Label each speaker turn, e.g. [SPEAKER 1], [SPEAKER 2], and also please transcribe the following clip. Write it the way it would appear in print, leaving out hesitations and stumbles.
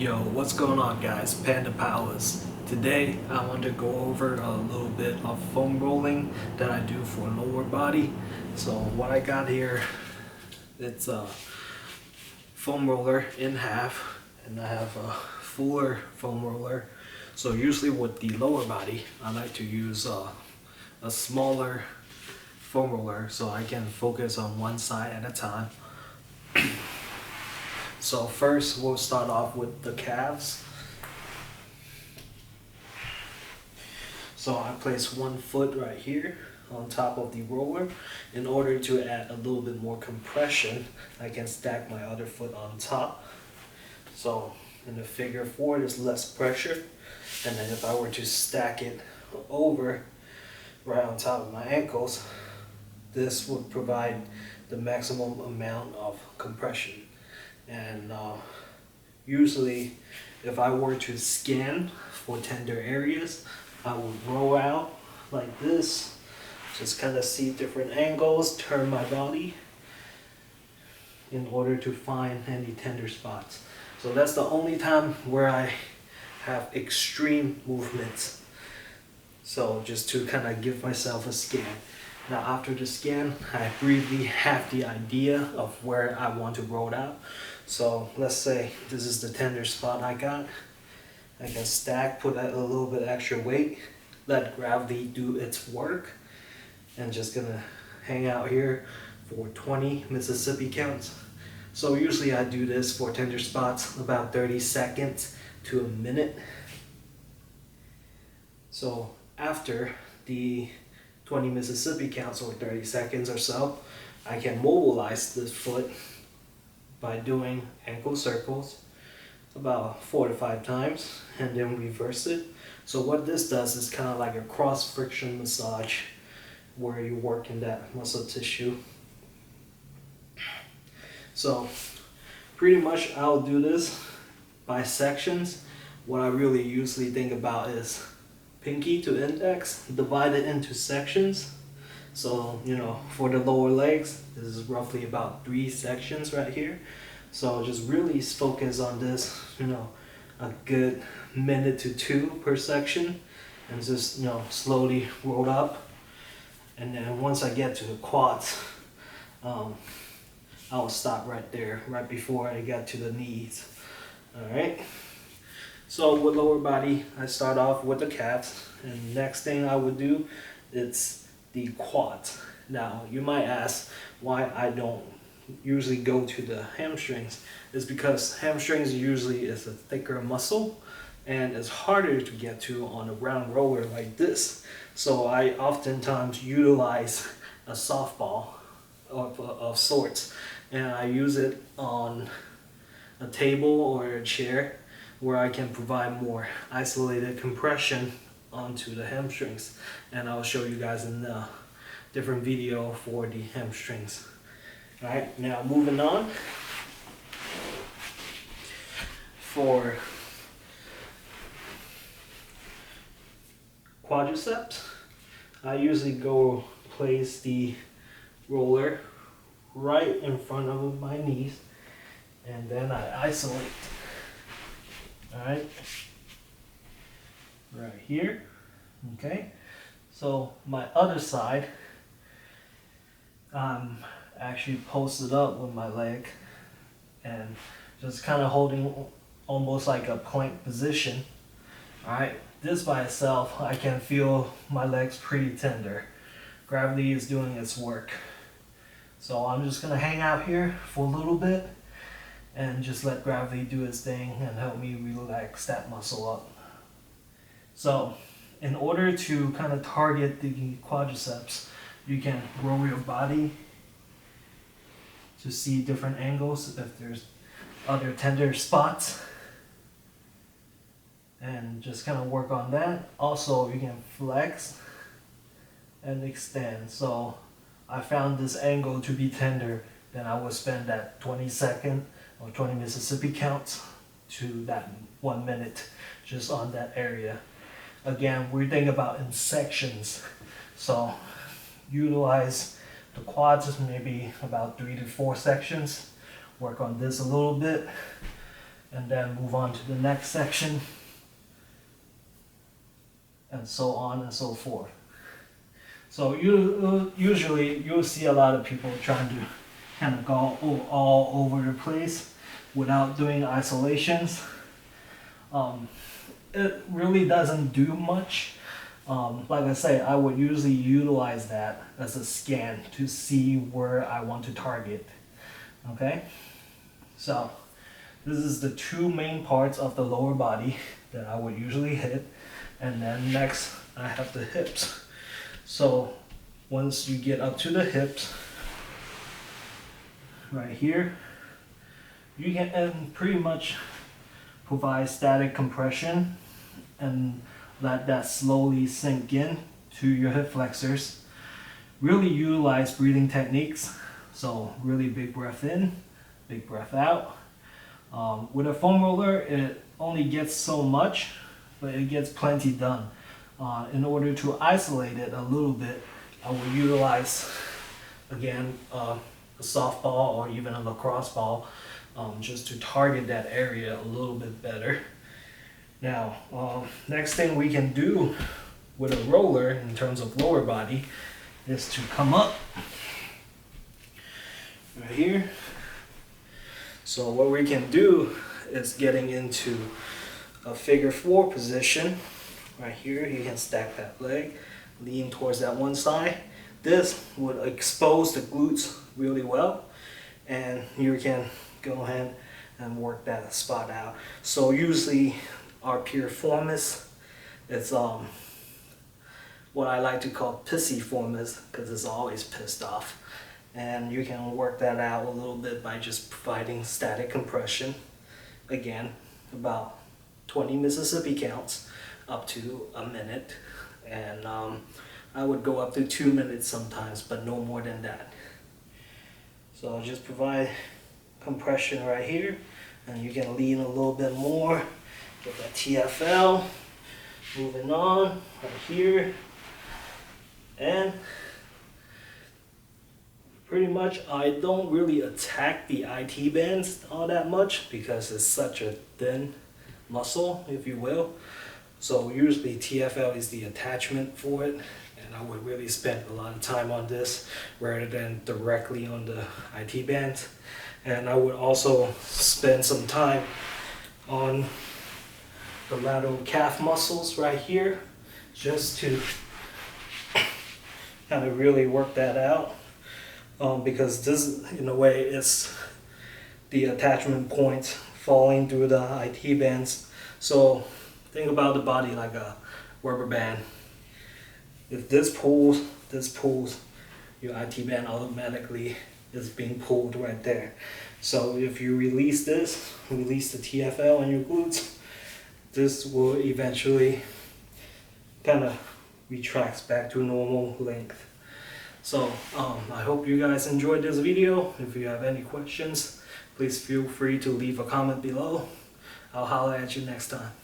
[SPEAKER 1] Yo, what's going on guys? Panda Powers. Today I want to go over a little bit of foam rolling that I do for lower body. So what I got here, it's a foam roller in half, and I have a fuller foam roller. So usually with the lower body, I like to use a smaller foam roller so I can focus on one side at a time. So first we'll start off with the calves. So I place one foot right here on top of the roller. In order to add a little bit more compression, I can stack my other foot on top. So in the figure 4, there's less pressure. And then if I were to stack it over right on top of my ankles, this would provide the maximum amount of compression. And usually if I were to scan for tender areas, I would roll out like this, just kind of see different angles, turn my body in order to find any tender spots. So that's the only time where I have extreme movements. So just to kind of give myself a scan. Now after the scan, I briefly have the idea of where I want to roll out. So let's say this is the tender spot I got. I can stack, put a little bit extra weight, let gravity do its work, and just gonna hang out here for 20 Mississippi counts. So usually I do this for tender spots about 30 seconds to a minute. So after the 20 Mississippi counts or 30 seconds or so, I can mobilize this foot by doing ankle circles about 4 to 5 times and then reverse it. So what this does is kind of like a cross friction massage where you work in that muscle tissue. So pretty much I'll do this by sections. What I really usually think about is pinky to index, divide it into sections. So, for the lower legs, this is roughly about 3 sections right here. So just really focus on this, a good minute to 2 per section, and just, slowly roll up. And then once I get to the quads, I'll stop right there, right before I get to the knees. All right. So with lower body, I start off with the calves, and next thing I would do, it's the quads. Now you might ask why I don't usually go to the hamstrings. It's because hamstrings usually is a thicker muscle and it's harder to get to on a round roller like this. So I oftentimes utilize a softball of sorts, and I use it on a table or a chair where I can provide more isolated compression onto the hamstrings. And I'll show you guys in a different video for the hamstrings. Alright, now moving on. For quadriceps, I usually go place the roller right in front of my knees, and then I isolate. Alright, right here. Okay, so my other side, I'm actually posted up with my leg and just kind of holding almost like a plank position. Alright, this by itself, I can feel my legs pretty tender. Gravity is doing its work. So I'm just gonna hang out here for a little bit and just let gravity do its thing and help me relax that muscle up. So in order to kind of target the quadriceps, you can roll your body to see different angles if there's other tender spots, and just kind of work on that. Also, you can flex and extend. So I found this angle to be tender, then I would spend that 20-second or 20 Mississippi counts to that 1 minute just on that area. Again, we're thinking about in sections. So utilize the quads is maybe about 3 to 4 sections. Work on this a little bit. and then move on to the next section, and so on and so forth. So usually you'll see a lot of people trying to kind of go all over the place without doing isolations. It really doesn't do much. Like I say, I would usually utilize that as a scan to see where I want to target. Okay, so this is the two main parts of the lower body that I would usually hit, and then next I have the hips. So once you get up to the hips, right here, you can pretty much provide static compression and let that slowly sink in to your hip flexors. Really utilize breathing techniques. So really big breath in, big breath out. With a foam roller, it only gets so much, but it gets plenty done. In order to isolate it a little bit, I will utilize, again, a softball or even a lacrosse ball, just to target that area a little bit better. Now, next thing we can do with a roller in terms of lower body is to come up right here. So what we can do is getting into a figure 4 position. Right here, you can stack that leg, lean towards that one side. This would expose the glutes really well, and you can go ahead and work that spot out. So usually our piriformis, it's what I like to call pisiformis, because it's always pissed off. And you can work that out a little bit by just providing static compression. Again, about 20 Mississippi counts up to a minute, and I would go up to 2 minutes sometimes, but no more than that. So I'll just provide compression right here, and you can lean a little bit more, get that TFL, moving on right here, and pretty much I don't really attack the IT bands all that much because it's such a thin muscle, if you will. So usually TFL is the attachment for it, and I would really spend a lot of time on this rather than directly on the IT bands. And I would also spend some time on the lateral calf muscles right here, just to kind of really work that out, because this, in a way, is the attachment points falling through the IT bands. So think about the body like a rubber band. If this pulls, your IT band automatically is being pulled right there. So if you release this, release the TFL in your glutes, this will eventually kind of retracts back to normal length. So I hope you guys enjoyed this video. If you have any questions, please feel free to leave a comment below. I'll holler at you next time.